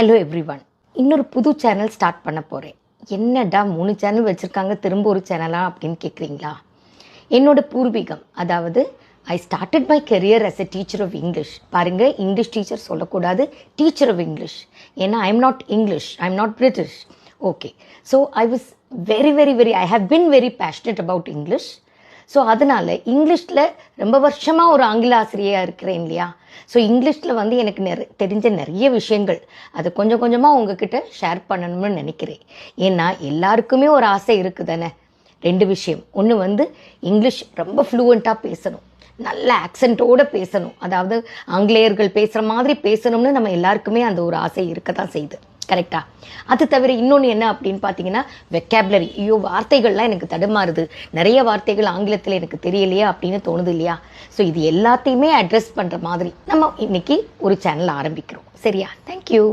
Hello everyone. இன்னொரு புது channel start பண்ண போகிறேன். என்னடா 3 சேனல் வச்சுருக்காங்க, திரும்ப ஒரு சேனலா அப்படின்னு கேட்குறீங்களா? என்னோட பூர்வீகம், அதாவது I started my career as a teacher of English. பாருங்கள், இங்கிலீஷ் டீச்சர் சொல்லக்கூடாது, டீச்சர் ஆஃப் இங்கிலீஷ். ஏன்னா I am not English, I am not British. Okay, so I was very I have been very passionate about English. So அதனால் இங்கிலீஷில் ரொம்ப வருஷமாக ஒரு ஆங்கில ஆசிரியராக இருக்கிறேன் இல்லையா? ஸோ இங்கிலீஷில் வந்து எனக்கு தெரிஞ்ச நிறைய விஷயங்கள் அதை கொஞ்சம் கொஞ்சமாக உங்ககிட்ட ஷேர் பண்ணணும்னு நினைக்கிறேன். ஏன்னா எல்லாருக்குமே ஒரு ஆசை இருக்குது தானே. 2 விஷயம். ஒன்று வந்து இங்கிலீஷ் ரொம்ப ஃப்ளூவெண்ட்டாக பேசணும், நல்ல ஆக்சென்ட்டோடு பேசணும், அதாவது ஆங்கிலேயர்கள் பேசுகிற மாதிரி பேசணும்னு நம்ம எல்லாருக்குமே அந்த ஒரு ஆசை இருக்க தான் செய்யுது. கரெக்டாக? அது தவிர இன்னொன்று என்ன அப்படின்னு பார்த்தீங்கன்னா வெக்காபுலரி. ஐயோ, வார்த்தைகள்லாம் எனக்கு தடுமாறுது, நிறைய வார்த்தைகள் ஆங்கிலத்தில் எனக்கு தெரியலையா அப்படின்னு தோணுது இல்லையா? ஸோ இது எல்லாத்தையுமே அட்ரஸ் பண்ணுற மாதிரி நம்ம இன்னைக்கு ஒரு சேனல் ஆரம்பிக்கிறோம். சரியா? தேங்க்யூ.